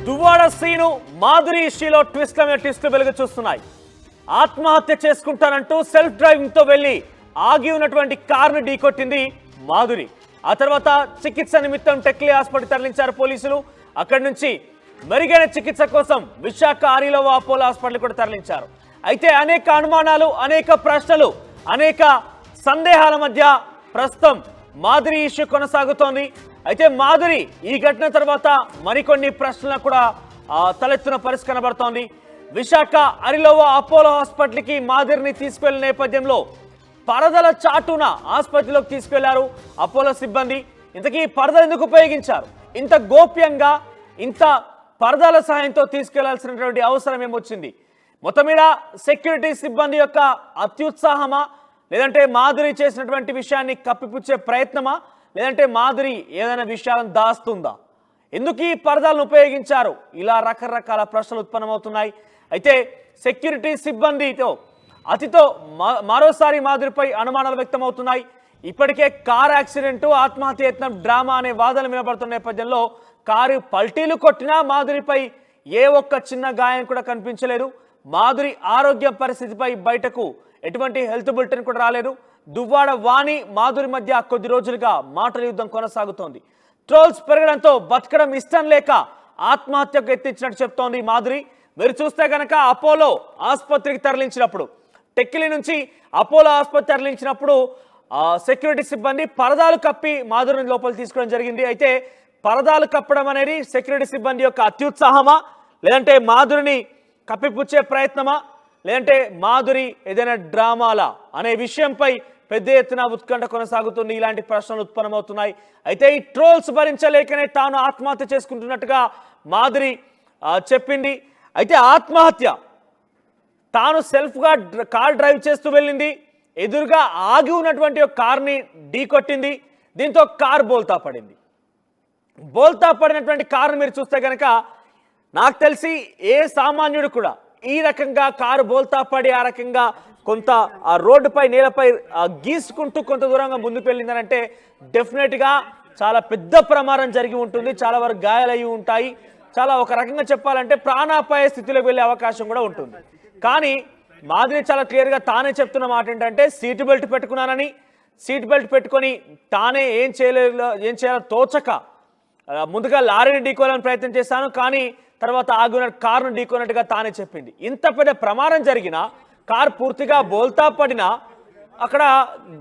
దువ్వాడ శ్రీను మాధురి ఇష్యూలో ట్విస్ట్ల మీద ట్విస్ట్లు వెలుగు చూస్తున్నాయి. ఆత్మహత్య చేసుకుంటానంటూ సెల్ఫ్ డ్రైవింగ్ తో వెళ్లి ఆగి ఉన్నటువంటి కారును ఢీకొట్టింది మాధురి. ఆ తర్వాత చికిత్స నిమిత్తం టెక్లీ హాస్పిటల్ తరలించారు పోలీసులు. అక్కడి నుంచి మెరుగైన చికిత్స కోసం విశాఖ ఆరిలోవా అపోలో హాస్పిటల్ కూడా తరలించారు. అయితే అనేక అనుమానాలు, అనేక ప్రశ్నలు, అనేక సందేహాల మధ్య ప్రస్తుతం మాధురి ఇష్యూ కొనసాగుతోంది. అయితే మాధురి ఈ ఘటన తర్వాత మరికొన్ని ప్రశ్నలు కూడా తలెత్తున పరిస్థితి కనబడుతోంది. విశాఖ అరిలోవా అపోలో హాస్పిటల్కి మాధురిని తీసుకెళ్లిన నేపథ్యంలో పరదల చాటున ఆసుపత్రిలోకి తీసుకెళ్లారు అపోలో సిబ్బంది. ఇంతకీ పరదలు ఎందుకు ఉపయోగించారు? ఇంత గోప్యంగా, ఇంత పరదాల సహాయంతో తీసుకెళ్లాల్సినటువంటి అవసరం ఏమొచ్చింది? మొత్తం మీద సెక్యూరిటీ సిబ్బంది యొక్క అత్యుత్సాహమా, లేదంటే మాధురి చేసినటువంటి విషయాన్ని కప్పిపుచ్చే ప్రయత్నమా, లేదంటే మాధురి ఏదైనా విషయాలను దాస్తుందా? ఎందుకు ఈ పరదాలను ఉపయోగించారు? ఇలా రకరకాల ప్రశ్నలు ఉత్పన్నమవుతున్నాయి. అయితే సెక్యూరిటీ సిబ్బందితో అతితో మరోసారి మాధురిపై అనుమానాలు వ్యక్తమవుతున్నాయి. ఇప్పటికే కారు యాక్సిడెంట్, ఆత్మహత్య యత్నం డ్రామా అనే వాదనలు వినబడుతున్న నేపథ్యంలో కారు పల్టీలు కొట్టినా మాధురిపై ఏ ఒక్క చిన్న గాయం కూడా కనిపించలేదు. మాధురి ఆరోగ్య పరిస్థితిపై బయటకు ఎటువంటి హెల్త్ బులెటిన్ కూడా రాలేదు. దువ్వాడ వాణి మాధురి మధ్య కొద్ది రోజులుగా మాటల యుద్ధం కొనసాగుతోంది. ట్రోల్స్ పెరగడంతో బతకడం ఇష్టం లేక ఆత్మహత్యకు ఎత్తించినట్టు చెప్తోంది మాధురి. మీరు చూస్తే కనుక అపోలో ఆసుపత్రికి తరలించినప్పుడు, టెక్కిలి నుంచి అపోలో ఆసుపత్రి తరలించినప్పుడు సెక్యూరిటీ సిబ్బంది పరదాలు కప్పి మాధురిని లోపల తీసుకోవడం జరిగింది. అయితే పరదాలు కప్పడం అనేది సెక్యూరిటీ సిబ్బంది యొక్క అత్యుత్సాహమా, లేదంటే మాధురిని కప్పిపుచ్చే ప్రయత్నమా, లేదంటే మాధురి ఏదైనా డ్రామాలా అనే విషయంపై పెద్ద ఎత్తున ఉత్కంఠ కొనసాగుతుంది. ఇలాంటి ప్రశ్నలు ఉత్పన్నమవుతున్నాయి. అయితే ఈ ట్రోల్స్ భరించలేకనే తాను ఆత్మహత్య చేసుకుంటున్నట్టుగా మాధురి చెప్పింది. అయితే ఆత్మహత్య తాను సెల్ఫ్గా కార్ డ్రైవ్ చేస్తూ వెళ్ళింది, ఎదురుగా ఆగి ఉన్నటువంటి ఒక కార్ని ఢీకొట్టింది. దీంతో కార్ బోల్తా పడింది. బోల్తా పడినటువంటి కారును మీరు చూస్తే కనుక నాకు తెలిసి ఏ సామాన్యుడు కూడా ఈ రకంగా కారు బోల్తా పడి ఆ రకంగా కొంత ఆ రోడ్డుపై నేలపై గీసుకుంటూ కొంత దూరంగా ముందుకు వెళ్ళిందనంటే డెఫినెట్గా చాలా పెద్ద ప్రమాదం జరిగి ఉంటుంది. చాలా వరకు గాయాలయ్యి ఉంటాయి. చాలా ఒక రకంగా చెప్పాలంటే ప్రాణాపాయ స్థితిలోకి వెళ్ళే అవకాశం కూడా ఉంటుంది. కానీ మాధురి చాలా క్లియర్గా తానే చెప్తున్న మాట ఏంటంటే సీట్ బెల్ట్ పెట్టుకున్నానని, సీట్ బెల్ట్ పెట్టుకొని తానే ఏం చేయాలో తోచక ముందుగా లారీని ఢీకోవాలని ప్రయత్నం చేశాను, కానీ తర్వాత ఆగిన కారును ఢీకొన్నట్టుగా తానే చెప్పింది. ఇంత పెద్ద ప్రమాదం జరిగినా, కారు పూర్తిగా బోల్తా పడినా అక్కడ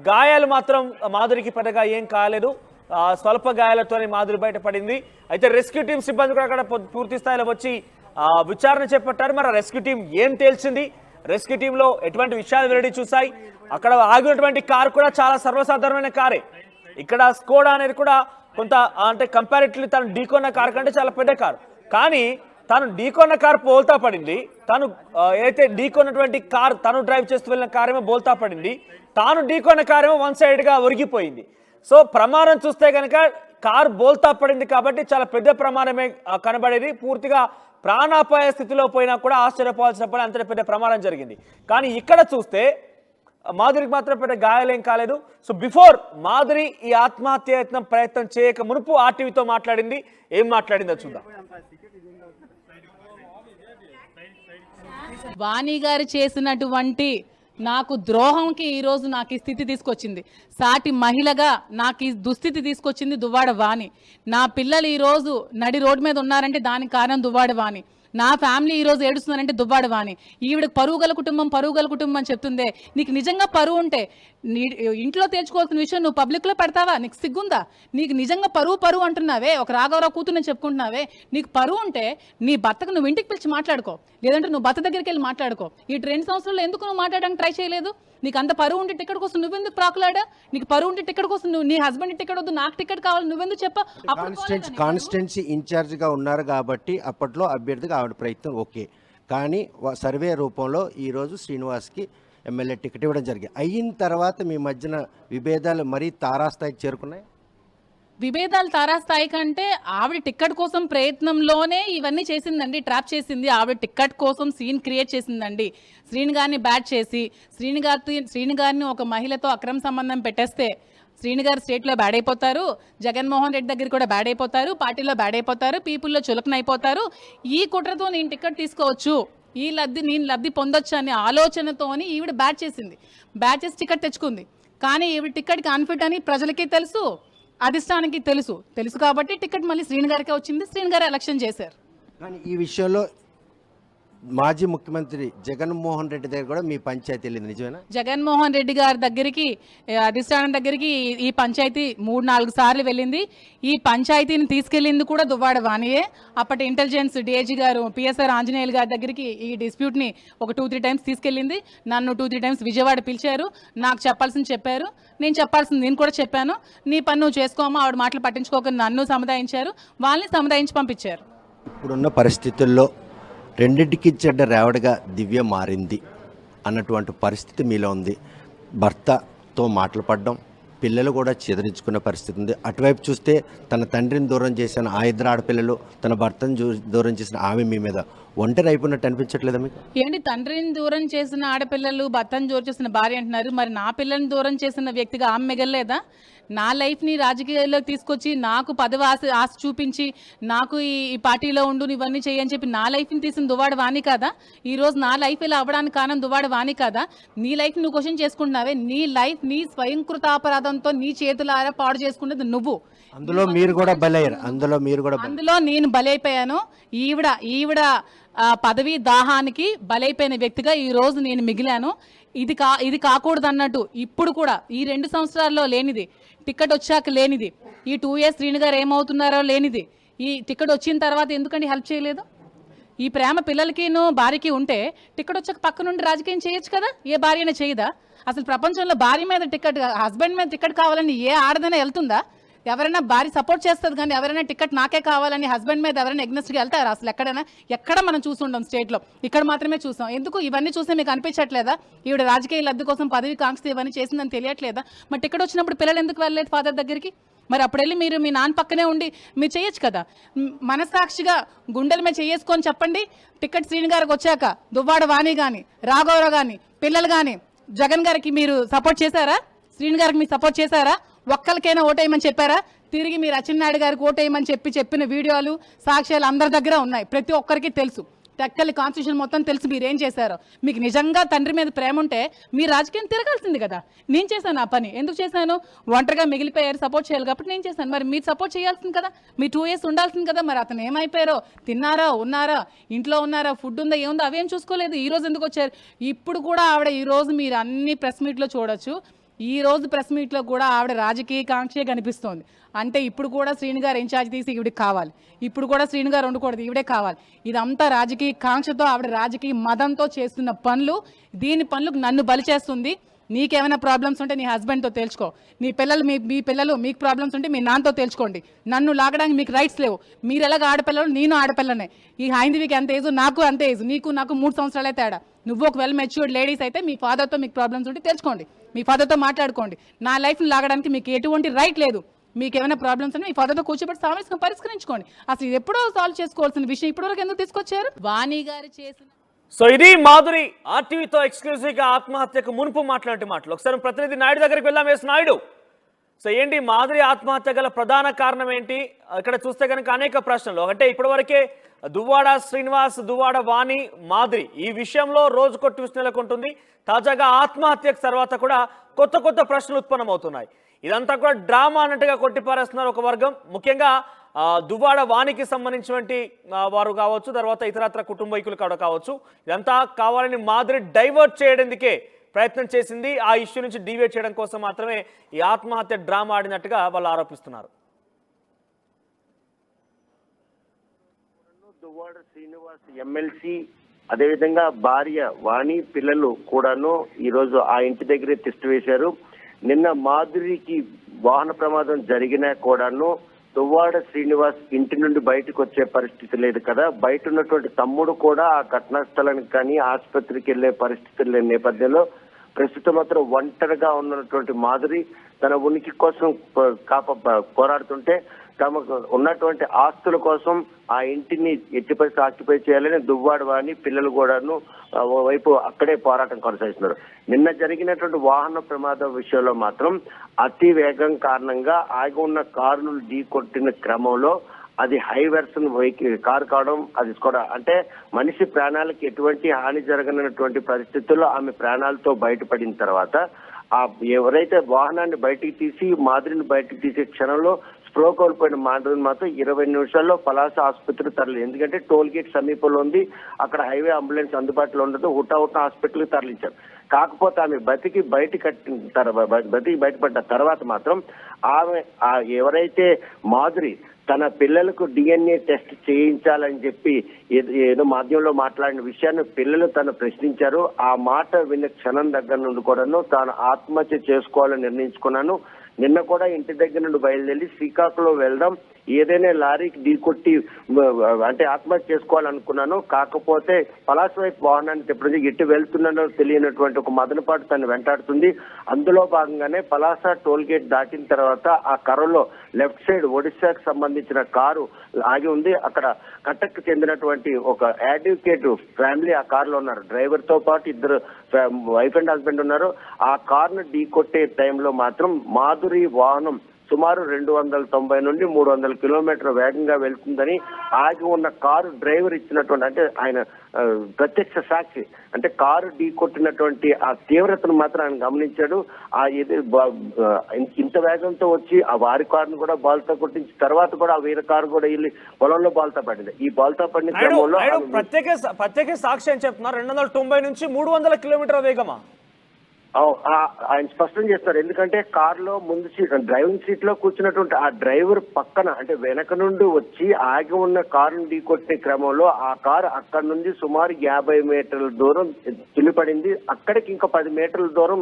గాయాలు మాత్రం మాధురికి పెద్దగా ఏం కాలేదు. స్వల్ప గాయాలతోనే మాధురి బయటపడింది. అయితే రెస్క్యూ టీం సిబ్బంది కూడా అక్కడ పూర్తి స్థాయిలో వచ్చి విచారణ చేపట్టారు. మరి రెస్క్యూ టీం ఏం తేల్చింది? రెస్క్యూ టీంలో ఎటువంటి విషయాలు వెల్లడి చూసాయి? అక్కడ ఆగినటువంటి కారు కూడా చాలా సర్వసాధారణమైన కారే. ఇక్కడ స్కోడా అనేది కూడా కొంత అంటే కంపారిటివ్లీ తను ఢీకొన్న కారు కంటే చాలా పెద్ద కారు. కానీ తను ఢీకొన్న కారు బోల్తా పడింది. తను ఏదైతే ఢీకొన్నటువంటి కారు, తను డ్రైవ్ చేస్తూ వెళ్ళిన కారేమో బోల్తా పడింది. తాను ఢీకొన్న కారేమో వన్ సైడ్గా ఒరిగిపోయింది. సో ప్రమాదం చూస్తే కనుక కారు బోల్తా పడింది కాబట్టి చాలా పెద్ద ప్రమాదమే కనబడేది. పూర్తిగా ప్రాణాపాయ స్థితిలో పోయినా కూడా ఆశ్చర్యపోవాల్సిన పని, అంత పెద్ద ప్రమాదం జరిగింది. కానీ ఇక్కడ చూస్తే మాధురికి మాత్రం పెద్ద గాయాలేం కాలేదు. సో బిఫోర్ మాధురి ఈ ఆత్మహత్య యత్నం ప్రయత్నం చేయక మునుపు ఆర్టీవీతో మాట్లాడింది. ఏం మాట్లాడిందో చూద్దాం. వాణి గారు చేసినటువంటి నాకు ద్రోహంకి ఈరోజు నాకు ఈ స్థితి తీసుకొచ్చింది. సాటి మహిళగా నాకు ఈ దుస్థితి తీసుకొచ్చింది దువ్వాడ వాణి. నా పిల్లలు ఈరోజు నడి రోడ్డు మీద ఉన్నారంటే దానికి కారణం దువ్వాడ వాణి. నా ఫ్యామిలీ ఈరోజు ఏడుస్తున్నారంటే దువ్వాడ వాణి. ఈవిడకి పరువు గల కుటుంబం అని చెప్తుందే. నీకు నిజంగా పరువు ఉంటే ఇంట్లో తేల్చుకోవాల్సిన విషయం నువ్వు పబ్లిక్లో పెడతావా? నీకు సిగ్గుందా? నీకు నిజంగా పరువు అంటున్నావే, ఒక రాఘవరావు కూతురు చెప్పుకుంటున్నావే. నీకు పరువు ఉంటే నీ భర్తకు నువ్వు ఇంటికి పిలిచి మాట్లాడుకో, లేదంటే నువ్వు భర్త దగ్గరికి వెళ్ళి మాట్లాడుకో. ఈ 2 సంవత్సరాల్లో ఎందుకు నువ్వు మాట్లాడడానికి ట్రై చేయలేదు? నీకు అంత పరువు ఉంటే టికెట్ కోసం నువ్వెందుకు ప్రాకులాడా? నీకు పరువు ఉంటే టికెట్ కోసం నువ్వు, నీ హస్బెండ్ టికెట్ వద్దు, నాకు టికెట్ కావాలి, నువ్వెందుకు చెప్పా? కాన్స్టిట్యున్సీ ఇన్ఛార్జ్గా ఉన్నారు కాబట్టి అప్పట్లో అభ్యర్థిగా ఆవిడ ప్రయత్నం ఓకే. కానీ సర్వే రూపంలో ఈరోజు శ్రీనివాస్కి ఎమ్మెల్యే టికెట్ ఇవ్వడం జరిగింది. అయిన తర్వాత మీ మధ్యన విభేదాలు మరీ తారాస్థాయికి చేరుకున్నాయి. విభేదాలు తారాస్థాయి కంటే ఆవిడ టికెట్ కోసం ప్రయత్నంలోనే ఇవన్నీ చేసిందండి. ట్రాప్ చేసింది ఆవిడ. టికెట్ కోసం సీన్ క్రియేట్ చేసిందండి. శ్రీని గారిని బ్యాట్ చేసి శ్రీని గారిని ఒక మహిళతో అక్రమ సంబంధం పెట్టేస్తే శ్రీని గారు స్టేట్లో బ్యాడ్ అయిపోతారు, జగన్మోహన్ రెడ్డి దగ్గర కూడా బ్యాడ్ అయిపోతారు, పార్టీలో బ్యాడ్ అయిపోతారు, పీపుల్లో చులకన అయిపోతారు, ఈ కుట్రతో నేను టికెట్ తీసుకోవచ్చు, నేను లబ్ధి పొందొచ్చు అనే ఆలోచనతోని ఈవిడ బ్యాట్ చేసింది. బ్యాట్ చేసి టికెట్ తెచ్చుకుంది. కానీ ఈవిడ టికెట్ కాన్ఫిట్ అని ప్రజలకి తెలుసు, అధిష్టానానికి తెలుసు కాబట్టి టికెట్ మళ్ళీ శ్రీని గారికే వచ్చింది. శ్రీని గారు ఎలక్షన్ చేశారు. కానీ ఈ విషయంలో మాజీ ముఖ్యమంత్రి జగన్మోహన్ రెడ్డి దగ్గర కూడా మీ పంచాయతీ వెళ్ళింది, నిజమేనా? జగన్మోహన్ రెడ్డి గారి దగ్గరికి, అధిష్టానం దగ్గరికి ఈ పంచాయతీ 3-4 సార్లు వెళ్ళింది. ఈ పంచాయతీని తీసుకెళ్ళింది కూడా దువ్వాడ వాణియే. అప్పటి ఇంటెలిజెన్స్ డిఐజీ గారు పిఎస్ఆర్ ఆంజనేయులు గారి దగ్గరికి ఈ డిస్ప్యూట్ని ఒక 2-3 టైమ్స్ తీసుకెళ్ళింది. నన్ను 2-3 టైమ్స్ విజయవాడ పిలిచారు. నాకు చెప్పాల్సింది చెప్పారు, నేను చెప్పాల్సింది నేను కూడా చెప్పాను. నీ పని నువ్వు చేసుకోమా, ఆవిడ మాటలు పట్టించుకోక నన్ను సముదాయించారు, వాళ్ళని సముదాయించి పంపించారు. ఇప్పుడున్న పరిస్థితుల్లో రెండింటికి చెడ్డ రేవడిగా దివ్య మారింది అన్నటువంటి పరిస్థితి మీలో ఉంది. భర్తతో మాటలు పడడం, పిల్లలు కూడా చెదిరించుకునే పరిస్థితి ఉంది. అటువైపు చూస్తే తన తండ్రిని దూరం చేసిన ఆ 2 ఆడపిల్లలు, తన భర్తను దూరం చేసిన ఆమె మీ మీద ఒంటరి అయిపోయినట్టు అనిపించట్లేదా మీకు? ఏంటి తండ్రిని దూరం చేసిన ఆడపిల్లలు, భర్తను దూరం చేసిన భార్య అంటున్నారు, మరి నా పిల్లల్ని దూరం చేసిన వ్యక్తిగా ఆమె మిగలలేదా? నా లైఫ్ని రాజకీయాల్లో తీసుకొచ్చి నాకు పదవి ఆశ చూపించి నాకు ఈ పార్టీలో ఉండు ఇవన్నీ చేయని చెప్పి నా లైఫ్ని తీసిన దువ్వాడ వాణి కాదా? ఈరోజు నా లైఫ్ ఇలా అవ్వడానికి కారణం దువ్వాడ వాణి కాదా? నీ లైఫ్ నువ్వు క్వశ్చన్ చేసుకుంటున్నావే, నీ లైఫ్ నీ స్వయంకృతాపరాధంతో నీ చేతులారా పాడు చేసుకున్నది నువ్వు. అందులో మీరు కూడా బలయ్యారు. అందులో నేను బలైపోయాను. ఈవిడ పదవి దాహానికి బలైపోయిన వ్యక్తిగా ఈ రోజు నేను మిగిలాను. ఇది కాకూడదు అన్నట్టు ఇప్పుడు కూడా ఈ 2 సంవత్సరాల్లో లేనిది, టికెట్ వచ్చాక లేనిది, ఈ 2 years శ్రీని గారు ఏమవుతున్నారో లేనిది, ఈ టికెట్ వచ్చిన తర్వాత ఎందుకండి హెల్ప్ చేయలేదు? ఈ ప్రేమ పిల్లలకిను భార్యకి ఉంటే టికెట్ వచ్చాక పక్క నుండి రాజకీయం చేయొచ్చు కదా, ఏ భార్యనే చేయదా? అసలు ప్రపంచంలో భార్య మీద టికెట్, హస్బెండ్ మీద టికెట్ కావాలని ఏ ఆడదైనా వెళ్తుందా? ఎవరైనా భార్య సపోర్ట్ చేస్తుంది కానీ ఎవరైనా టికెట్ నాకే కావాలని హస్బెండ్ మీద ఎవరైనా ఎగ్నెస్ట్గా వెళ్తారు? అసలు ఎక్కడ మనం చూస్తుండం స్టేట్లో, ఇక్కడ మాత్రమే చూసాం. ఎందుకు ఇవన్నీ చూస్తే మీకు అనిపించట్లేదా? ఈవిడ రాజకీయ లబ్ధి కోసం పదవి కాంక్ష ఇవన్నీ చేసిందని తెలియట్లేదా? మరి టికెట్ వచ్చినప్పుడు పిల్లలు ఎందుకు వెళ్ళలేదు ఫాదర్ దగ్గరికి? మరి అప్పుడు వెళ్ళి మీరు మీ నాన్న పక్కనే ఉండి మీరు చేయొచ్చు కదా. మనసాక్షిగా గుండెల మీద చేసుకొని చెప్పండి, టికెట్ శ్రీని గారికి వచ్చాక దువ్వాడ వాణి కానీ, రాఘవరావు కానీ, పిల్లలు కానీ జగన్ గారికి మీరు సపోర్ట్ చేశారా? శ్రీని గారికి మీరు సపోర్ట్ చేశారా? ఒక్కరికైనా ఓటేయమని చెప్పారా? తిరిగి మీరు అచ్చెన్నాయుడు గారికి ఓటేయమని చెప్పిన వీడియోలు, సాక్ష్యాలు అందరి దగ్గర ఉన్నాయి. ప్రతి ఒక్కరికి తెలుసు, టెక్కలి కాన్స్టిట్యూషన్ మొత్తం తెలుసు మీరేం చేశారో. మీకు నిజంగా తండ్రి మీద ప్రేమ ఉంటే మీరు రాజకీయం తిరగాల్సింది కదా. నేను చేశాను ఆ పని. ఎందుకు చేశాను? ఒంటరిగా మిగిలిపోయారు, సపోర్ట్ చేయాలి కాబట్టి నేను చేశాను. మరి మీరు సపోర్ట్ చేయాల్సింది కదా, మీ 2 years ఉండాల్సింది కదా. మరి అతను ఏమైపోయారో, తిన్నారా, ఉన్నారా, ఇంట్లో ఉన్నారా, ఫుడ్ ఉందా, ఏముందో అవేం చూసుకోలేదు. ఈ రోజు ఎందుకు వచ్చారు? ఇప్పుడు కూడా ఆవిడ ఈ రోజు మీరు అన్ని ప్రెస్ మీట్లో చూడొచ్చు. ఈ రోజు ప్రెస్ మీట్లో కూడా ఆవిడ రాజకీయ కాంక్షే కనిపిస్తోంది. అంటే ఇప్పుడు కూడా శ్రీని గారు ఇన్ఛార్జ్ తీసి ఈవిడికి కావాలి, ఇప్పుడు కూడా శ్రీని గారు ఉండకూడదు, ఈవిడే కావాలి. ఇదంతా రాజకీయ కాంక్షతో, ఆవిడ రాజకీయ మదంతో చేస్తున్న పనులు. దీని పనులకు నన్ను బలి చేస్తుంది. నీకేమైనా ప్రాబ్లమ్స్ ఉంటే నీ హస్బెండ్తో తేల్చుకో, నీ పిల్లలు మీ పిల్లలు మీకు ప్రాబ్లమ్స్ ఉంటే మీ నాన్నతో తేల్చుకోండి. నన్ను లాగడానికి మీకు రైట్స్ లేవు. మీరు ఎలాగ ఆడపిల్లలు, నేను ఆడపిల్లనే. ఈ హైందవికి ఎంత ఏజ్, నాకు అంతే ఏజ్. నాకు 3 సంవత్సరాలే తేడా. నువ్వు ఒక వెల్ మెచ్యూర్డ్ లేడీస్ అయితే మీ ఫాదర్తో మీకు ప్రాబ్లమ్స్ ఉంటే తెలుసుకోండి, మీ ఫాదర్తో మాట్లాడుకోండి. నా లైఫ్ని లాగడానికి మీకు ఎటువంటి రైట్ లేదు. మీకు ఏమైనా ప్రాబ్లమ్స్ అంటే మీ ఫాదర్తో కూర్చోబెట్టి సామరస్యంగా పరిష్కరించుకోండి. అసలు ఇది ఎప్పుడో సాల్వ్ చేసుకోవాల్సిన విషయం ఇప్పటివరకు ఎందుకు తీసుకొచ్చారు? వాణి గారు చేసిన సో ఇది మాధురి ఆర్టీవీతో ఎక్స్క్లూజివ్ గా ఆత్మహత్యకు మునుపు మాట్లాడే మాటలు. ఒకసారి ప్రతినిధి నాయుడు దగ్గరికి వెళ్దాం. నాయుడు, సో ఏంటి మాధురి ఆత్మహత్య గల ప్రధాన కారణం ఏంటి? ఇక్కడ చూస్తే కనుక అనేక ప్రశ్నలు. అంటే ఇప్పటివరకే దువ్వాడ శ్రీనివాస్, దువ్వాడ వాణి, మాధురి ఈ విషయంలో రోజుకో ట్విస్ట్ నెలకొంటుంది. తాజాగా ఆత్మహత్యకు తర్వాత కూడా కొత్త ప్రశ్నలు ఉత్పన్నమవుతున్నాయి. ఇదంతా కూడా డ్రామా అన్నట్టుగా కొట్టిపారేస్తున్నారు ఒక వర్గం. ముఖ్యంగా దువ్వాడ వాణికి సంబంధించినటువంటి వారు కావచ్చు, తర్వాత ఇతరత్ర కుటుంబీకులు కూడా కావచ్చు. ఇదంతా కావాలని మాధురి డైవర్ట్ చేయడానికే ప్రయత్నం చేసింది. ఆ ఇష్యూ నుంచి డీవియేట్ చేయడం కోసం మాత్రమే ఈ ఆత్మహత్య డ్రామా ఆడినట్టుగా వాళ్ళు ఆరోపిస్తున్నారు. దువ్వాడ శ్రీనివాస్ ఎమ్మెల్సీ, అదేవిధంగా భార్య వాణి, పిల్లలు కూడాను ఈరోజు ఆ ఇంటి దగ్గరే తిష్ట వేశారు. నిన్న మాధురికి వాహన ప్రమాదం జరిగినా కూడాను దువ్వాడ శ్రీనివాస్ ఇంటి నుండి బయటకు వచ్చే పరిస్థితి లేదు కదా. బయట ఉన్నటువంటి తమ్ముడు కూడా ఆ ఘటనా స్థలానికి కానీ ఆసుపత్రికి వెళ్లే పరిస్థితులు లేని నేపథ్యంలో ప్రస్తుతం మాత్రం ఒంటరిగా ఉన్నటువంటి మాధురి తన ఉనికి కోసం పోరాడుతుంటే తమకు ఉన్నటువంటి ఆస్తుల కోసం ఆ ఇంటిని ఎట్టి పరిస్థితి ఆక్యుపై చేయాలని దువ్వాడ వాణి పిల్లలు కూడాను వైపు అక్కడే పోరాటం కొనసాగిస్తున్నారు. నిన్న జరిగినటువంటి వాహన ప్రమాదం విషయంలో మాత్రం అతి వేగం కారణంగా ఆగి ఉన్న కారును ఢీకొట్టిన క్రమంలో అది హై వెర్షన్ వెహికల్ కారు కావడం, అది కూడా అంటే మనిషి ప్రాణాలకు ఎటువంటి హాని జరగనటువంటి పరిస్థితుల్లో ఆమె ప్రాణాలతో బయటపడిన తర్వాత ఎవరైతే వాహనాన్ని బయటికి తీసి మాధురిని బయటికి తీసే క్షణంలో స్ప్రో కోల్పోయిన మాధురిని మాత్రం 20 నిమిషాల్లో పలాస ఆసుపత్రికి తరలి, ఎందుకంటే టోల్ గేట్ సమీపంలో ఉంది, అక్కడ హైవే అంబులెన్స్ అందుబాటులో ఉండదు, హుటా హాస్పిటల్కి తరలించారు. కాకపోతే ఆమె బతికి బయటపడ్డ తర్వాత మాత్రం ఆమె ఎవరైతే మాధురి తన పిల్లలకు DNA టెస్ట్ చేయించాలని చెప్పి ఏదో మాధ్యమంలో మాట్లాడిన విషయాన్ని పిల్లలు తను ప్రశ్నించారు. ఆ మాట విన్న క్షణం దగ్గర నుండి కూడాను తాను ఆత్మహత్య చేసుకోవాలని నిర్ణయించుకున్నాను. నిన్న కూడా ఇంటి దగ్గర నుండి బయలుదేరి శ్రీకాకుళం వెళ్దాం, ఏదైనా లారీకి ఢీకొట్టి అంటే ఆత్మహత్య చేసుకోవాలనుకున్నాను. కాకపోతే పలాస వైపు వాహనాన్ని తిప్పడం ఎటు వెళ్తున్నానో తెలియనటువంటి ఒక మదనపాటు తను వెంటాడుతుంది. అందులో భాగంగానే పలాస టోల్ గేట్ దాటిన తర్వాత ఆ కర్రలో లెఫ్ట్ సైడ్ ఒడిశాకు సంబంధించిన కారు ఆగి ఉంది. అక్కడ కటక్ చెందినటువంటి ఒక అడ్వకేట్ ఫ్యామిలీ ఆ కారులో ఉన్నారు. డ్రైవర్ తో పాటు ఇద్దరు వైఫ్ అండ్ హస్బెండ్ ఉన్నారు. ఆ కారును ఢీకొట్టే టైంలో మాత్రం మాధురి వాహనం సుమారు 290 నుండి 300 కిలోమీటర్ వేగంగా వెళ్తుందని ఆగి ఉన్న కారు డ్రైవర్ ఇచ్చినటువంటి, అంటే ఆయన ప్రత్యక్ష సాక్షి, అంటే కారు ఢీకొట్టినటువంటి ఆ తీవ్రతను మాత్రం ఆయన గమనించాడు. ఇంత వేగంతో వచ్చి ఆ వారి కారును కూడా బాల్తా కొట్టించి తర్వాత కూడా ఆ వీరి కారు కూడా వెళ్ళి పొలంలో బాల్తా పడింది. ఈ బాల్తా పడిన క్రమంలో ప్రత్యేక సాక్షి అని చెప్తున్నారు. 290 నుంచి 300 కిలోమీటర్ వేగమా? ఆయన స్పష్టం చేస్తారు. ఎందుకంటే కారులో ముందు సీట్ డ్రైవింగ్ సీట్ లో కూర్చున్నటువంటి ఆ డ్రైవర్ పక్కన, అంటే వెనక నుండి వచ్చి ఆగి ఉన్న కారును ఢీకొట్టే క్రమంలో ఆ కారు అక్కడ నుండి సుమారు 50 మీటర్ల దూరం తిల్లిపడింది. అక్కడికి ఇంకా 10 మీటర్ల దూరం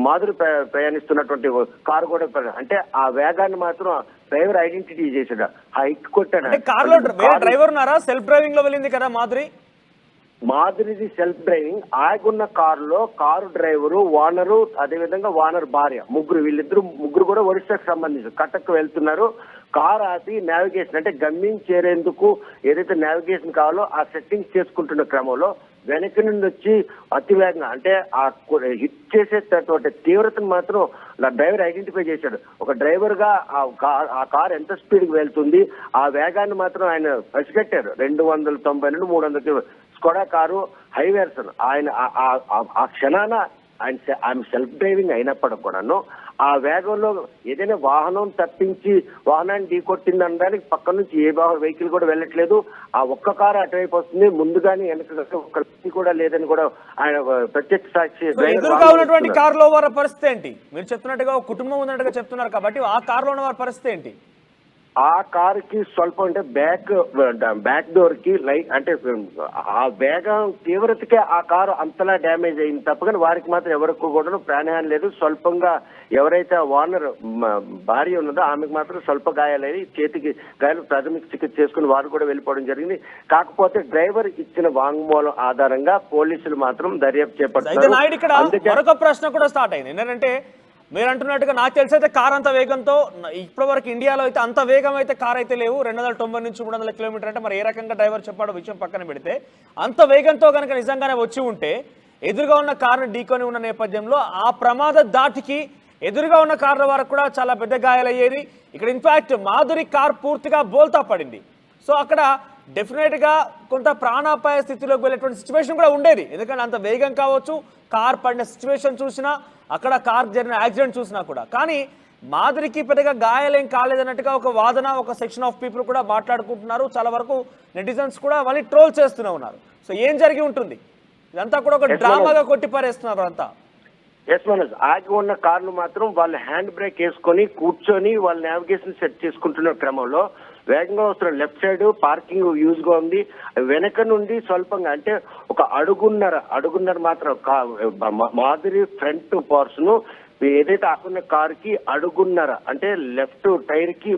మాధురి ప్రయాణిస్తున్నటువంటి కారు కూడా, అంటే ఆ వేగాన్ని మాత్రం డ్రైవర్ ఐడెంటిటీ చేశాడు. ఆ ఎక్కి కొట్టాడు. కారులో డ్రైవర్ ఉన్నారా? సెల్ఫ్ డ్రైవింగ్ లో వెళ్ళింది కదా మాధురిది సెల్ఫ్ డ్రైవింగ్. ఆగున్న కారులో కారు డ్రైవరు, ఓనరు, అదేవిధంగా ఓనర్ భార్య, ముగ్గురు కూడా ఒడిశాకు సంబంధించి కటక్ వెళ్తున్నారు. కారు ఆపి నావిగేషన్, అంటే గమ్యం చేరేందుకు ఏదైతే నావిగేషన్ కావాలో ఆ సెట్టింగ్స్ చేసుకుంటున్న క్రమంలో వెనక నుండి వచ్చి అతి వేగంగా, అంటే ఆ హిట్ చేసేటటువంటి తీవ్రతను మాత్రం డ్రైవర్ ఐడెంటిఫై చేశాడు. ఒక డ్రైవర్ గా ఆ కార్ ఎంత స్పీడ్ కి వెళ్తుంది, ఆ వేగాన్ని మాత్రం ఆయన పసిగట్టారు. 290 నుండి 300 స్కోడా కారు హైవేర్సన్. ఆయన ఆ క్షణాన ఆయన సెల్ఫ్ డ్రైవింగ్ అయినప్పటికి కూడాను ఆ వేగంలో ఏదైనా వాహనం తప్పించి వాహనాన్ని ఢీకొట్టింది అనడానికి పక్క నుంచి ఏ వెహికల్ కూడా వెళ్ళట్లేదు. ఆ ఒక్క కారు అటువైపు వస్తుంది, ముందుగానే వెనక ఒక్క కూడా లేదని కూడా ఆయన ప్రత్యక్ష సాక్షి. ఎదురుగా ఉన్నటువంటి కారులో వారి పరిస్థితి ఏంటి? మీరు చెప్తున్నట్టుగా కుటుంబం ఉన్నట్టుగా చెప్తున్నారు కాబట్టి ఆ కారులో ఉన్న వారి పరిస్థితి ఏంటి? ఆ కారుకి స్వల్పం, అంటే బ్యాక్ డోర్ కి అంటే ఆ వేగం తీవ్రతకే ఆ కారు అంతలా డ్యామేజ్ అయింది తప్ప వారికి మాత్రం ఎవరికి కూడా ప్రాణహాని లేదు. స్వల్పంగా ఎవరైతే ఓనర్ భార్య ఉన్నదో ఆమెకు మాత్రం స్వల్ప గాయాలయ్యి, చేతికి గాయాలు, ప్రాథమిక చికిత్స చేసుకుని వారు కూడా వెళ్ళిపోవడం జరిగింది. కాకపోతే డ్రైవర్ ఇచ్చిన వాంగ్మూలం ఆధారంగా పోలీసులు మాత్రం దర్యాప్తు చేపట్టారు. మరొక ప్రశ్న కూడా స్టార్ట్ అయింది. ఏంటంటే మీరు అంటున్నట్టుగా నాకు తెలిసి అయితే కార్ అంత వేగంతో ఇప్పటి వరకు ఇండియాలో అయితే అంత వేగం అయితే కార్ అయితే లేవు. 290 నుంచి 300 కిలోమీటర్ అంటే మరి ఏ రకంగా డ్రైవర్ చెప్పాడో విషయం పక్కన పెడితే, అంత వేగంతో కనుక నిజంగానే వచ్చి ఉంటే ఎదురుగా ఉన్న కారును ఢీకొని ఉన్న నేపథ్యంలో ఆ ప్రమాద దాటికి ఎదురుగా ఉన్న కార్ల వరకు కూడా చాలా పెద్ద గాయాలయ్యేది. ఇక్కడ ఇన్ఫాక్ట్ మాధురి కార్ పూర్తిగా బోల్తా పడింది. సో అక్కడ డెఫినెట్ గా కొంత ప్రాణాపాయ స్థితిలోకి వెళ్ళేటువంటి సిచ్యువేషన్ కూడా ఉండేది. ఎందుకంటే అంత వేగం కావచ్చు, కార్ పడిన సిచ్యువేషన్ చూసినా, అక్కడ కార్ జరిగిన యాక్సిడెంట్ చూసినా కూడా. కానీ మాధురికి పెద్దగా గాయాలేం కాలేదన్నట్టుగా ఒక వాదన, ఒక సెక్షన్ ఆఫ్ పీపుల్ కూడా మాట్లాడుకుంటున్నారు. చాలా వరకు నెటిజన్స్ కూడా మళ్ళీ ట్రోల్ చేస్తూనే ఉన్నారు. సో ఏం జరిగి ఉంటుంది? ఇదంతా కూడా ఒక డ్రామాగా కొట్టిపారేస్తున్నారు అంతా. ఎస్ మనోజ్, ఆగి ఉన్న కార్ను మాత్రం వాళ్ళు హ్యాండ్ బ్రేక్ వేసుకొని కూర్చొని వాళ్ళ నావిగేషన్ సెట్ చేసుకుంటున్న క్రమంలో వేగంగా వస్తున్న లెఫ్ట్ సైడ్ పార్కింగ్ యూజ్ గా ఉంది. వెనక నుండి స్వల్పంగా, అంటే ఒక అడుగున్నర మాత్రం మాధురి ఫ్రంట్ పార్ట్స్ ను ఏదైతే ఆకున్న కార్ కి అడుగున్నర, అంటే లెఫ్ట్ టైర్ కి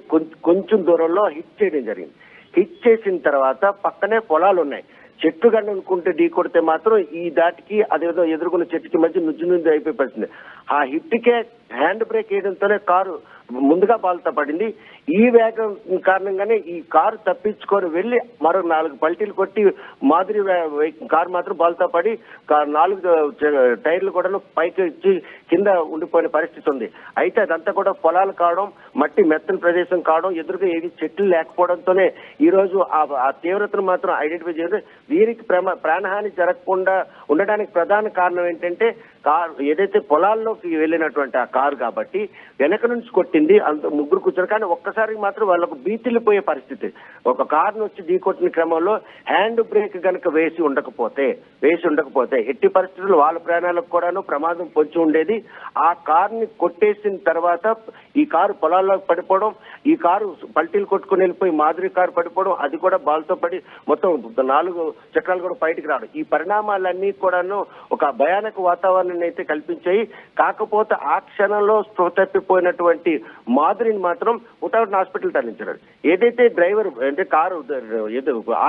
కొంచెం దూరంలో హిట్ చేయడం జరిగింది. హిట్ చేసిన తర్వాత పక్కనే పొలాలు ఉన్నాయి. చెట్టు గంట అనుకుంటే ఢీ కొడితే మాత్రం ఈ దాటికి అదేవిధంగా ఎదుర్కొన్న చెట్టుకి మధ్య నుజ్జు అయిపోయి పడుతుంది. ఆ హిట్కే హ్యాండ్ బ్రేక్ వేయడంతోనే కారు ముందుగా బాల్తా పడింది. ఈ వేగం కారణంగానే ఈ కారు తప్పించుకొని వెళ్లి మరో 4 పల్టీలు కొట్టి మాధురి కారు మాత్రం బాల్తా పడి 4 టైర్లు కూడా పైకి ఇచ్చి కింద ఉండిపోయిన పరిస్థితి ఉంది. అయితే అదంతా కూడా పొలాలు కావడం, మట్టి మెత్తని ప్రదేశం కావడం, ఎదురుగా ఏది చెట్లు లేకపోవడంతోనే ఈ రోజు ఆ తీవ్రతను మాత్రం ఐడెంటిఫై చేయడం. వీరికి ప్రాణహాని జరగకుండా ఉండడానికి ప్రధాన కారణం ఏంటంటే కారు ఏదైతే పొలాల్లోకి వెళ్ళినటువంటి ఆ కారు కాబట్టి వెనక నుంచి కొట్టింది, అంత ముగ్గురు కూర్చొని. కానీ ఒక్కసారి మాత్రం వాళ్ళకు బీతిల్లిపోయే పరిస్థితి. ఒక కారును వచ్చి ఢీకొట్టిన క్రమంలో హ్యాండ్ బ్రేక్ కనుక వేసి ఉండకపోతే ఎట్టి పరిస్థితుల్లో వాళ్ళ ప్రాణాలకు కూడాను ప్రమాదం పొంచి ఉండేది. ఆ కారుని కొట్టేసిన తర్వాత ఈ కారు పొలాల్లోకి పడిపోవడం, ఈ కారు పల్టీలు కొట్టుకుని వెళ్ళిపోయి మాధురి కారు పడిపోవడం, అది కూడా బాల్తో పడి మొత్తం 4 చక్రాలు కూడా బయటికి రావడం, ఈ పరిణామాలన్నీ కూడాను ఒక భయానక వాతావరణాన్ని అయితే కల్పించాయి. కాకపోతే ఆ క్షణంలో స్పృహ తప్పిపోయినటువంటి మాధురిని మాత్రం ఉటావట్ హాస్పిటల్ తరలించారు. ఏదైతే డ్రైవర్ అంటే కారు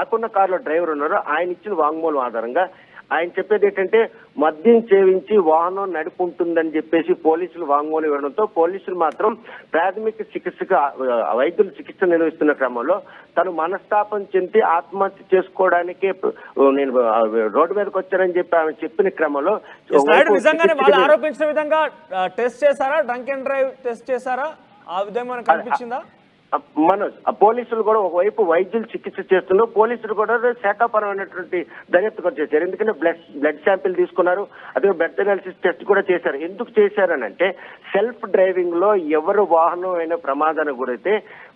ఆకున్న కారులో డ్రైవర్ ఉన్నారో ఆయన ఇచ్చిన వాంగ్మూలం ఆధారంగా ఆయన చెప్పేది ఏంటంటే మద్యం సేవించి వాహనం నడుపుంటుందని చెప్పేసి పోలీసులు వాంగ్మూలం ఇవ్వడంతో పోలీసులు మాత్రం ప్రాథమిక చికిత్సగా వైద్యులు చికిత్స నిర్వహిస్తున్న క్రమంలో తను మనస్తాపం చెంది ఆత్మహత్య చేసుకోవడానికే నేను రోడ్డు మీదకి వచ్చానని చెప్పి ఆమె చెప్పిన క్రమంలో నిజంగానే వాళ్ళు ఆరోపించిన విధంగా టెస్ట్ చేశారా? డ్రంక్ అండ్ డ్రైవ్ టెస్ట్ చేశారా? ఆ విధంగా కనిపించిందా? మనోజ్, పోలీసులు కూడా ఒకవైపు వైద్యులు చికిత్స చేస్తున్నారు, పోలీసులు కూడా శాఖాపరమైనటువంటి దర్యాప్తు చేశారు. ఎందుకంటే బ్లడ్ శాంపిల్ తీసుకున్నారు, అదే బ్లడ్ అనాలిసిస్ టెస్ట్ కూడా చేశారు. ఎందుకు చేశారని అంటే సెల్ఫ్ డ్రైవింగ్ లో ఎవరు వాహనం అయిన ప్రమాదానికి గురైతే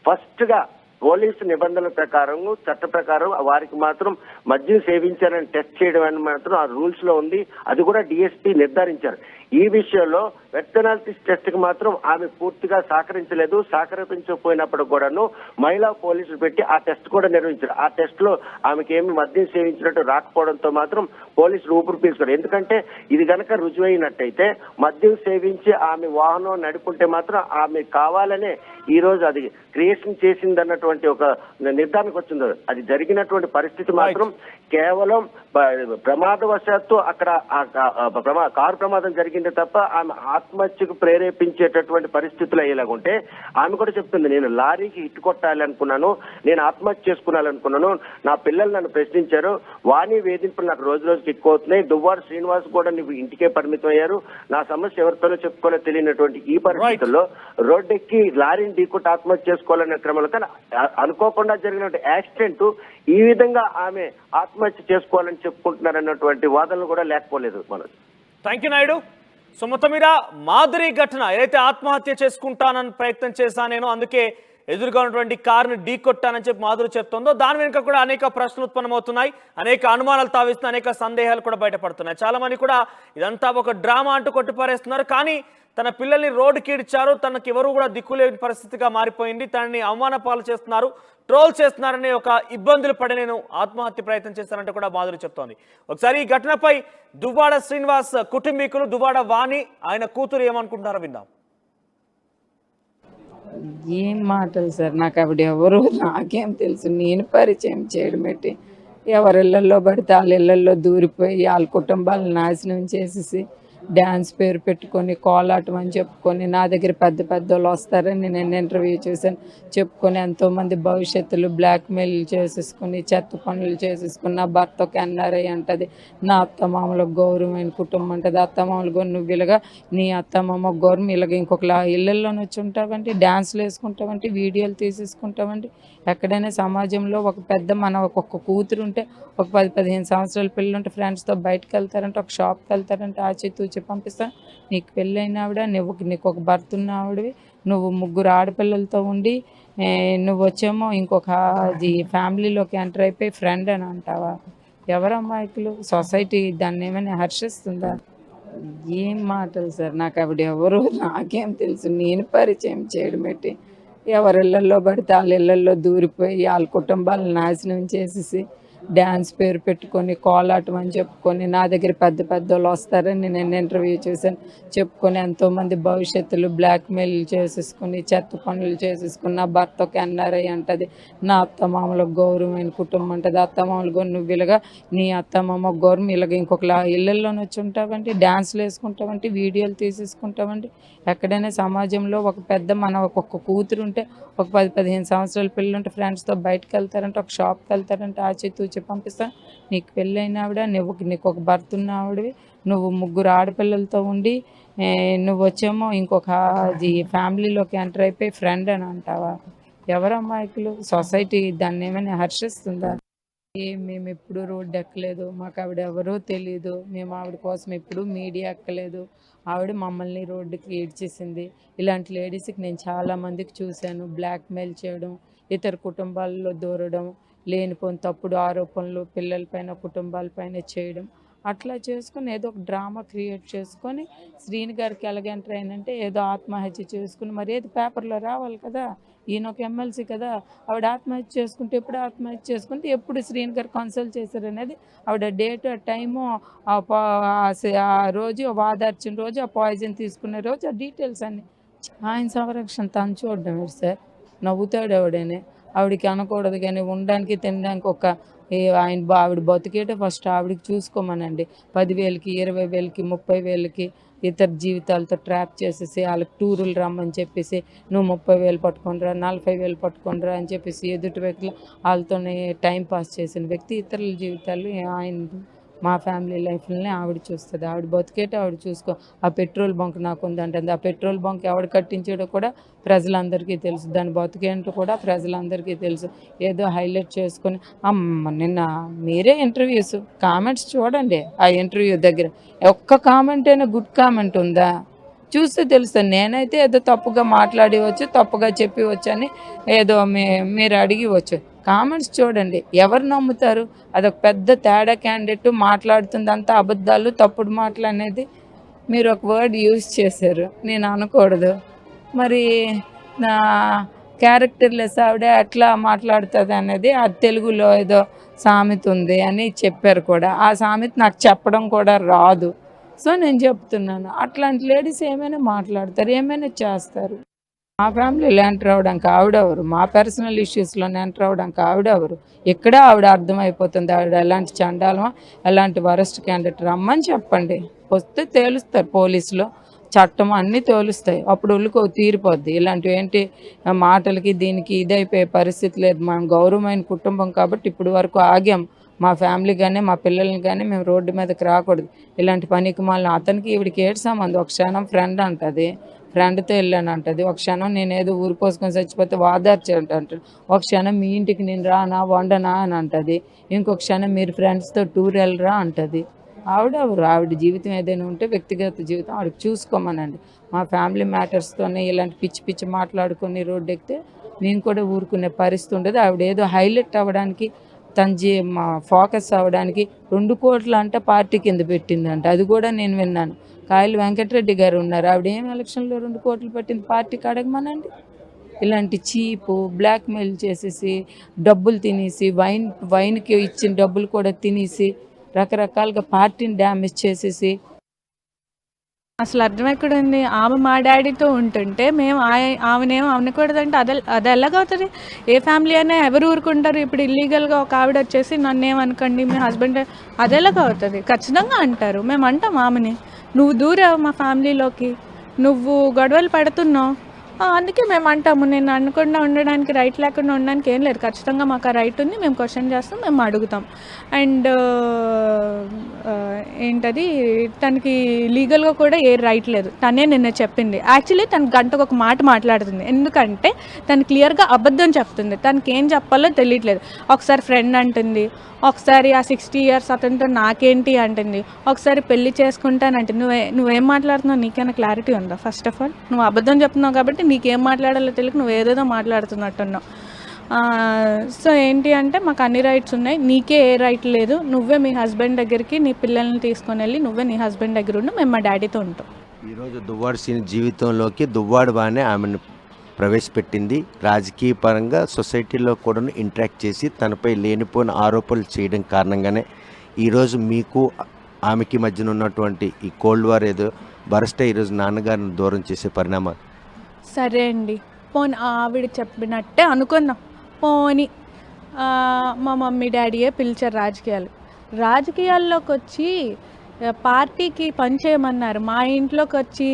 ఫస్ట్ గా పోలీసు నిబంధనల ప్రకారం చట్ట ప్రకారం వారికి మాత్రం మద్యం సేవించారని టెస్ట్ చేయడం అని మాత్రం ఆ రూల్స్ లో ఉంది. అది కూడా డిఎస్పీ నిర్ధారించారు. ఈ విషయంలో వెటనాలిసిస్ టెస్ట్ కి మాత్రం ఆమె పూర్తిగా సహకరించకపోయినప్పుడు కూడాను మహిళా పోలీసులు పెట్టి ఆ టెస్ట్ కూడా నిర్వహించారు. ఆ టెస్ట్ లో ఆమెకి ఏమి మద్యం సేవించినట్టు రాకపోవడంతో మాత్రం పోలీసులు ఊపిరి పీల్చుకోరు. ఎందుకంటే ఇది గనక రుజువైనట్టయితే మద్యం సేవించి ఆమె వాహనం నడుపుంటే మాత్రం ఆమె కావాలనే ఈ రోజు అది క్రియేషన్ చేసింది అన్నటువంటి ఒక నిర్ధారణకు వచ్చింది. అది జరిగినటువంటి పరిస్థితి మాత్రం కేవలం ప్రమాదవశాత్తు అక్కడ కారు ప్రమాదం జరిగింది తప్ప ఆమె ఆత్మహత్యకు ప్రేరేపించేటటువంటి పరిస్థితులు అయ్యేలాగుంటే ఆమె కూడా చెప్తుంది, నేను లారీకి హిట్ కొట్టాలి అనుకున్నాను, నేను ఆత్మహత్య చేసుకోవాలనుకున్నాను, నా పిల్లలు నన్ను ప్రశ్నించారు, వాణి వేధింపులు నాకు రోజు రోజుకి ఎక్కువ అవుతున్నాయి, దువ్వాడ శ్రీనివాస్ కూడా నువ్వు ఇంటికే పరిమితం అయ్యారు, నా సమస్య ఎవరితోనో చెప్పుకోవాలో తెలియనటువంటి ఈ పరిస్థితుల్లో రోడ్డెక్కి లారీని ఢీకొట్టి ఆత్మహత్య చేసుకోవాలనే క్రమంలో కానీ అనుకోకుండా జరిగినటువంటి యాక్సిడెంట్ ఈ విధంగా ఆమె ఆత్మహత్య చేసుకోవాలని చెప్పుకుంటున్నారన్నటువంటి వాదనలు కూడా లేకపోలేదు. మనం థ్యాంక్ యూ నాయుడు. సో మొత్తం మీద మాధురి ఘటన ఏదైతే ఆత్మహత్య చేసుకుంటానని ప్రయత్నం చేశాను నేను, అందుకే ఎదురుగా ఉన్నటువంటి కారుని ఢీకొట్టానని చెప్పి మాధురి చెప్తుందో దాని వెనుక కూడా అనేక ప్రశ్నలు ఉత్పన్నమవుతున్నాయి, అనేక అనుమానాలు తావిస్తున్నాయి, అనేక సందేహాలు కూడా బయటపడుతున్నాయి. చాలా మంది కూడా ఇదంతా ఒక డ్రామా అంటూ కొట్టిపారేస్తున్నారు. కానీ తన పిల్లల్ని రోడ్డుకి ఈడ్చారు, తనకి ఎవరు కూడా దిక్కులేని పరిస్థితిగా మారిపోయింది, తనని అవమాన పాలు చేస్తున్నారు, ట్రోల్ చేస్తున్నారని ఒక ఇబ్బందులు పడి నేను ఆత్మహత్య ప్రయత్నం చేస్తానంటే కూడా మాధురి చెప్తోంది. ఒకసారి ఈ ఘటనపై దువ్వాడ శ్రీనివాస్ కుటుంబీకులు, దువ్వాడ వాణి ఆయన కూతురు ఏమనుకుంటున్నారో విందాం. ఏం మాటలు సార్, నాకు ఆవిడ ఎవరు నాకేం తెలుసు, నేను పరిచయం చేయడం పెట్టి ఎవరిళ్ళల్లో పడితే వాళ్ళ ఇళ్ళల్లో దూరిపోయి వాళ్ళ కుటుంబాలను నాశనం చేసేసి డ్యాన్స్ పేరు పెట్టుకొని కోలాటం అని చెప్పుకొని నా దగ్గర పెద్ద పెద్దోళ్ళు వస్తారని నేను ఇంటర్వ్యూ చేశాను చెప్పుకొని ఎంతోమంది భవిష్యత్తులు బ్లాక్మెయిల్ చేసేసుకుని చెత్త పనులు చేసేసుకుని నా భర్త ఒక ఎన్ఆర్ఐ అంటది, నా అత్తమామలకు గౌరవమైన కుటుంబం అంటది, అత్తమామలు గౌరవం నువ్వు ఇలాగా నీ అత్తమామ గౌరవం ఇలాగ ఇంకొకలా ఇళ్ళల్లోనే వచ్చి ఉంటావంటే డ్యాన్స్లు వేసుకుంటావంటే వీడియోలు తీసేసుకుంటావంటే ఎక్కడైనా సమాజంలో ఒక పెద్ద మన ఒక్కొక్క కూతురు ఉంటే ఒక 10-15 సంవత్సరాల పిల్లలు ఉంటే ఫ్రెండ్స్తో బయటకు వెళ్తారంటే ఒక షాప్కి వెళ్తారంటే ఆచితూచి పంపిస్తాను, నీకు పెళ్ళైన ఆవిడ నీకు ఒక భర్త ఉన్న ఆవిడవి, నువ్వు 3 ఆడపిల్లలతో ఉండి నువ్వు వచ్చేమో ఇంకొక ఫ్యామిలీలోకి ఎంటర్ అయిపోయి ఫ్రెండ్ అని అంటావా? ఎవరు అమ్మాయికులు? సొసైటీ దాన్ని ఏమైనా హర్షిస్తుందా? ఏం మాటలు సార్, నాకు ఆవిడ ఎవరు నాకేం తెలుసు, నేను పరిచయం చేయడం పెట్టి ఎవరిళ్ళల్లో పడితే వాళ్ళ ఇళ్ళల్లో దూరిపోయి వాళ్ళ కుటుంబాలను నాశనం చేసేసి డ్యాన్స్ పేరు పెట్టుకొని కోలాటం అని చెప్పుకొని నా దగ్గర పెద్ద పెద్దోళ్ళు వస్తారని నేను ఇంటర్వ్యూ చేశాను. చెప్పుకొని ఎంతోమంది భవిష్యత్తులో బ్లాక్మెయిల్ చేసేసుకుని చెత్త పనులు చేసేసుకుని నా భర్త ఒక ఎన్ఆర్ఐ అంటది, నా అత్తమామలకు గౌరవమైన కుటుంబం అంటది. అత్తమామలు కూడా నువ్వు ఇలాగా నీ అత్తమామ గౌరవం ఇలాగ ఇంకొకలా ఇళ్ళల్లోనే వచ్చి ఉంటావంటే, డ్యాన్స్లు వేసుకుంటావంటే, వీడియోలు తీసేసుకుంటావంటే, ఎక్కడైనా సమాజంలో ఒక పెద్ద మన ఒక్కొక్క కూతురు ఉంటే ఒక 10-15 సంవత్సరాల పిల్లలు ఉంటే ఫ్రెండ్స్తో బయటకు వెళ్తారంటే, ఒక షాప్కి వెళ్తారంటే ఆచితూచి పంపిస్తాను. నీకు పెళ్ళైన ఆవిడ, నీకు ఒక భర్త ఉన్న ఆవిడవి, నువ్వు 3 ఆడపిల్లలతో ఉండి నువ్వు వచ్చేమో ఇంకొక ఫ్యామిలీలోకి ఎంటర్ అయిపోయి ఫ్రెండ్ అని అంటావా? ఎవరు అమాయకులు? సొసైటీ దాన్ని ఏమైనా హర్షిస్తుందా? మేము ఎప్పుడు రోడ్డు ఎక్కలేదు, మాకు ఆవిడ ఎవరో తెలీదు, మేము ఆవిడ కోసం ఎప్పుడు మీడియా ఎక్కలేదు. ఆవిడ మమ్మల్ని రోడ్డుకి ఈడ్చేసింది. ఇలాంటి లేడీస్కి నేను చాలామందికి చూశాను. బ్లాక్మెయిల్ చేయడం, ఇతర కుటుంబాల్లో దూరడం, లేనిపోని తప్పుడు ఆరోపణలు పిల్లలపైన కుటుంబాలపైన చేయడం, అట్లా చేసుకొని ఏదో ఒక డ్రామా క్రియేట్ చేసుకొని శ్రీని గారికి ఎలాగ ఎంటర్ అయినంటే ఏదో ఆత్మహత్య చేసుకుని, మరి ఏది పేపర్లో రావాలి కదా, ఈయన ఒక ఎమ్మెల్సీ కదా, ఆవిడ ఆత్మహత్య చేసుకుంటే ఎప్పుడు ఆత్మహత్య చేసుకుంటే ఎప్పుడు శ్రీని గారు కన్సల్ట్ చేశారనేది ఆవిడ డేట్ టైము ఆ రోజు వాదార్చిన రోజు ఆ పాయిజన్ తీసుకునే రోజు ఆ డీటెయిల్స్ అన్నీ ఆయన సంరక్షణ తను చూడడం సార్. నవ్వుతాడు ఆవిడనే. ఆవిడకి అనకూడదు కానీ ఉండడానికి తినడానికి ఒక ఆవిడ బతికేట ఫస్ట్ ఆవిడకి చూసుకోమనండి. 10,000కి 20,000కి 30,000కి ఇతర జీవితాలతో ట్రాప్ చేసేసి వాళ్ళకి టూరులు రమ్మని చెప్పేసి నువ్వు 30,000 పట్టుకొనిరా 40,000 పట్టుకొనిరా అని చెప్పేసి ఎదుటి వ్యక్తులు వాళ్ళతోనే టైం పాస్ చేసిన వ్యక్తి ఇతరుల జీవితాలు ఆయన మా ఫ్యామిలీ లైఫ్ని ఆవిడ చూస్తుంది. ఆవిడ బతికేట ఆవిడ చూసుకో. ఆ పెట్రోల్ బంక్ నాకు ఉందంటుంది. ఆ పెట్రోల్ బంక్ ఎవడు కట్టించాడో కూడా ప్రజలందరికీ తెలుసు. దాని బతికేంటో కూడా ప్రజలందరికీ తెలుసు. ఏదో హైలైట్ చేసుకొని నిన్న మీరే ఇంటర్వ్యూస్ కామెంట్స్ చూడండి. ఆ ఇంటర్వ్యూ దగ్గర ఒక్క కామెంట్ అయినా గుడ్ కామెంట్ ఉందా? చూస్తే తెలుస్తుంది. నేనైతే ఏదో తప్పుగా మాట్లాడివచ్చు, తప్పుగా చెప్పివచ్చు అని ఏదో మీరు అడిగివచ్చు. కామెంట్స్ చూడండి, ఎవరు నమ్ముతారు? అదొక పెద్ద తేడా క్యాండిడేట్ మాట్లాడుతుంది అంతా అబద్ధాలు తప్పుడు మాటలు అనేది మీరు ఒక వర్డ్ యూజ్ చేశారు. నేను అనకూడదు. మరి నా క్యారెక్టర్లెస్ ఆవిడ ఎట్లా మాట్లాడుతుంది అనేది ఆ తెలుగులో ఏదో సామెత ఉంది అని చెప్పారు కూడా. ఆ సామెత నాకు చెప్పడం కూడా రాదు. సో నేను చెప్తున్నాను, అట్లాంటి లేడీస్ ఏమైనా మాట్లాడతారు, ఏమైనా చేస్తారు. మా ఫ్యామిలీలో ఎంటర్ అవ్వడానికి ఆవిడెవరు? మా పర్సనల్ ఇష్యూస్లో ఎంటర్ అవ్వడానికి ఆవిడెవరు? ఇక్కడ ఆవిడ అర్థమైపోతుంది ఆవిడ ఎలాంటి చండాలమా, ఎలాంటి వరస్ట్ క్యాండిడేట్. రమ్మని చెప్పండి, వస్తే తేలుస్తారు పోలీసులు, చట్టం అన్నీ తేలుస్తాయి. అప్పుడు ఒళ్ళుకో తీరిపోద్ది. ఇలాంటివి ఏంటి మాటలకి దీనికి ఇదైపోయే పరిస్థితి లేదు. మనం గౌరవమైన కుటుంబం కాబట్టి ఇప్పుడు వరకు ఆగాం. మా ఫ్యామిలీ కానీ మా పిల్లల్ని కానీ మేము రోడ్డు మీదకి రాకూడదు. ఇలాంటి పనికి మళ్ళీ అతనికి ఈవిడికి ఏడు సంబంధం. ఒక క్షణం ఫ్రెండ్ అంటది, ఫ్రెండ్తో వెళ్ళాను అంటది. ఒక క్షణం నేను ఏదో ఊరు పోసుకొని చచ్చిపోతే వాదార్చి అంటాడు. ఒక క్షణం మీ ఇంటికి నేను రానా వండనా అని అంటది. ఇంకొక క్షణం మీరు ఫ్రెండ్స్తో టూర్ వెళ్ళరా అంటది. ఆవిడ జీవితం ఏదైనా ఉంటే వ్యక్తిగత జీవితం ఆవిడకి చూసుకోమనండి. మా ఫ్యామిలీ మ్యాటర్స్తోనే ఇలాంటి పిచ్చి పిచ్చి మాట్లాడుకొని రోడ్డు ఎక్కితే మేము కూడా ఊరుకునే పరిస్థితి ఉండదు. ఆవిడ ఏదో హైలైట్ అవ్వడానికి మా ఫోకస్ అవ్వడానికి 2 కోట్లు అంటే పార్టీ కింద పెట్టిందంట. అది కూడా నేను విన్నాను. కాయలు వెంకటరెడ్డి గారు ఉన్నారు. ఆవిడ ఏం ఎలక్షన్లో 2 కోట్లు పెట్టింది పార్టీకి అడగమనండి. ఇలాంటి చీపు బ్లాక్మెయిల్ చేసేసి డబ్బులు తినేసి వైన్కి ఇచ్చిన డబ్బులు కూడా తినేసి రకరకాలుగా పార్టీని డ్యామేజ్ చేసేసి అసలు అర్థం ఎక్కడుంది? ఆమె మా డాడీతో ఉంటుంటే మేము ఆమెనేమో అనకూడదంటే అది ఎలాగవుతుంది? ఏ ఫ్యామిలీ అయినా ఎవరు ఊరుకుంటారు? ఇప్పుడు ఇల్లీగల్గా ఒక ఆవిడ వచ్చేసి నన్నేమనుకోండి మీ హస్బెండ్, అది ఎలాగవుతుంది? ఖచ్చితంగా అంటారు. మేము అంటాం ఆమెని, నువ్వు దూరావు మా ఫ్యామిలీలోకి, నువ్వు గొడవలు పెడుతున్నావు, అందుకే మేము అంటాము. నేను అనకుండా ఉండడానికి రైట్ లేకుండా ఉండడానికి ఏం లేదు. ఖచ్చితంగా మాకు ఆ రైట్ ఉంది. మేము క్వశ్చన్ చేస్తాం, మేము అడుగుతాం. అండ్ ఏంటది, తనకి లీగల్గా కూడా ఏ రైట్ లేదు. తనే నిన్న చెప్పింది. యాక్చువల్లీ తన గంటకు ఒక మాట మాట్లాడుతుంది. ఎందుకంటే తను క్లియర్గా అబద్ధం చెప్తుంది. తనకి ఏం చెప్పాలో తెలియట్లేదు. ఒకసారి ఫ్రెండ్ అంటుంది, ఒకసారి ఆ 60 years అతనితో నాకేంటి అంటుంది, ఒకసారి పెళ్లి చేసుకుంటానంటే నువ్వేం మాట్లాడుతున్నావు? నీకైనా క్లారిటీ ఉందా? ఫస్ట్ ఆఫ్ ఆల్ నువ్వు అబద్ధం చెప్తున్నావు కాబట్టి నీకేం మాట్లాడాలో తెలియక నువ్వు ఏదేదో మాట్లాడుతున్నట్టున్నావు. సో ఏంటి అంటే మాకు అన్ని రైట్స్ ఉన్నాయి, నీకే ఏ రైట్ లేదు. నువ్వే మీ హస్బెండ్ దగ్గరికి నీ పిల్లల్ని తీసుకొని వెళ్ళి నువ్వే నీ హస్బెండ్ దగ్గర ఉండు, మేము మా డాడీతో ఉంటాం. ఈరోజు దువ్వాడు సీని జీవితంలోకి దువ్వాడు బాగానే ఆమెను ప్రవేశపెట్టింది. రాజకీయ పరంగా సొసైటీలో కూడా ఇంటరాక్ట్ చేసి తనపై లేనిపోయిన ఆరోపణలు చేయడం కారణంగానే ఈరోజు మీకు ఆమెకి మధ్యన ఉన్నటువంటి ఈ కోల్డ్ వార్ ఏదో బరస్ట్ ఈరోజు నాన్నగారిని దూరం చేసే పరిణామాలు. సరే అండి, పోనీ ఆవిడ చెప్పినట్టే అనుకుందాం. పోనీ మా మమ్మీ డాడీయే పిలిచారు రాజకీయాల్లోకి వచ్చి పార్టీకి పనిచేయమన్నారు. మా ఇంట్లోకి వచ్చి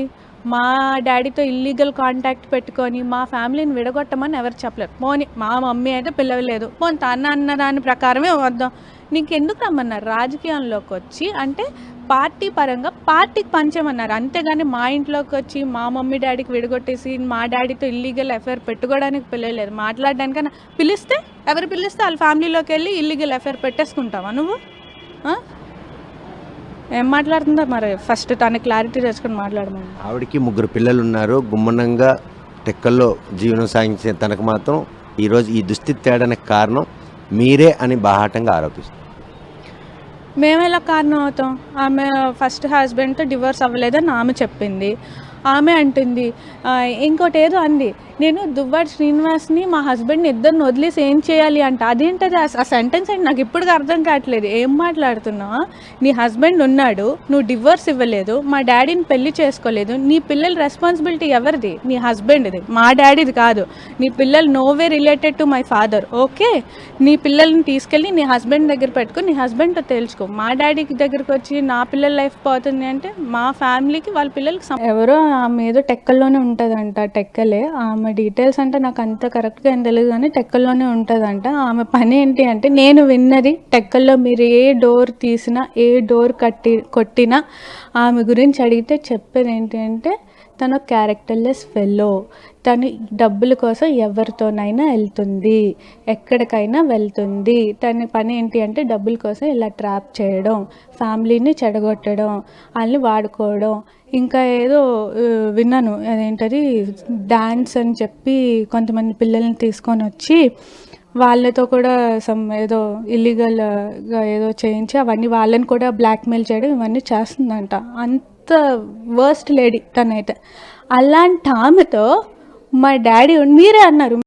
మా డాడీతో ఇల్లీగల్ కాంటాక్ట్ పెట్టుకొని మా ఫ్యామిలీని విడగొట్టమని ఎవరు చెప్పలేరు. పోనీ మా మమ్మీ అయితే పిలవలేదు, పోనీ తన అన్న దాని ప్రకారమే వద్దాం. నీకు ఎందుకు రమ్మన్నారు రాజకీయంలోకి వచ్చి అంటే పార్టీ పరంగా పార్టీకి పనిచేయమన్నారు, అంతేగాని మా ఇంట్లోకి వచ్చి మా మమ్మీ డాడీకి విడగొట్టేసి మా డాడీతో ఇల్లీగల్ అఫైర్ పెట్టుకోవడానికి పిలవలేదు. మాట్లాడడానికన్నా పిలిస్తే ఎవరు పిలిస్తే వాళ్ళ ఫ్యామిలీలోకి వెళ్ళి ఇల్లీగల్ అఫైర్ పెట్టేసుకుంటావా నువ్వు? ఏం మాట్లాడుతుందో మరి ఫస్ట్ తన క్లారిటీ తెచ్చుకొని మాట్లాడమని. ఆవిడకి 3 పిల్లలు ఉన్నారు. గుమ్మనంగా టెక్కల్లో జీవనం సాగించే తనకు మాత్రం ఈరోజు ఈ దుస్థితి తేడానికి కారణం మీరే అని బాహాటంగా ఆరోపిస్తారు. మేము ఎలా కారణం అవుతాం? ఆమె ఫస్ట్ హస్బెండ్తో డివోర్స్ అవ్వలేదని ఆమె చెప్పింది. ఆమె అంటుంది ఇంకోటి ఏదో అంది, నేను దువ్వాడ శ్రీనివాస్ని మా హస్బెండ్ని ఇద్దరిని వదిలేసి ఏం చేయాలి అంట. అదేంటది ఆ సెంటెన్స్ ఏంటి నాకు ఇప్పటికీ అర్థం కావట్లేదు. ఏం మాట్లాడుతున్నావు? నీ హస్బెండ్ ఉన్నాడు, నువ్వు డివోర్స్ ఇవ్వలేదు, మా డాడీని పెళ్లి చేసుకోలేదు, నీ పిల్లల రెస్పాన్సిబిలిటీ ఎవరిది? నీ హస్బెండ్ది, మా డాడీది కాదు. నీ పిల్లలు no way related to my father. Okay, నీ పిల్లల్ని తీసుకెళ్ళి నీ హస్బెండ్ దగ్గర పెట్టుకో, నీ హస్బెండ్తో తెలుసుకో. మా డాడీకి దగ్గరకు వచ్చి నా పిల్లల లైఫ్ పోతుంది అంటే మా ఫ్యామిలీకి వాళ్ళ పిల్లలకి ఎవరో ఆమె ఏదో టెక్కల్లోనే ఉంటుందంట. టెక్కలే ఆమె డీటెయిల్స్ అంటే నాకు అంత కరెక్ట్గా ఏం తెలియదు, కానీ టెక్కల్లోనే ఉంటుందంట. ఆమె పని ఏంటి అంటే నేను విన్నది టెక్కల్లో మీరు ఏ డోర్ తీసినా ఏ డోర్ కొట్టినా ఆమె గురించి అడిగితే చెప్పేది ఏంటి అంటే తను క్యారెక్టర్లెస్ ఫెలో, తను డబ్బుల కోసం ఎవరితోనైనా వెళ్తుంది, ఎక్కడికైనా వెళ్తుంది. తన పని ఏంటి అంటే డబ్బుల కోసం ఇలా ట్రాప్ చేయడం, ఫ్యామిలీని చెడగొట్టడం, వాళ్ళని వాడుకోవడం. ఇంకా ఏదో విన్నాను, అదేంటది డాన్స్ అని చెప్పి కొంతమంది పిల్లల్ని తీసుకొని వచ్చి వాళ్ళతో కూడా ఏదో ఇల్లీగల్గా ఏదో చేయించి అవన్నీ వాళ్ళని కూడా బ్లాక్మెయిల్ చేయడం ఇవన్నీ చేస్తుందంట. అంత వర్స్ట్ లేడీ తనైతే. అలాంటి ఆమెతో మా డాడీ మీరే అన్నారు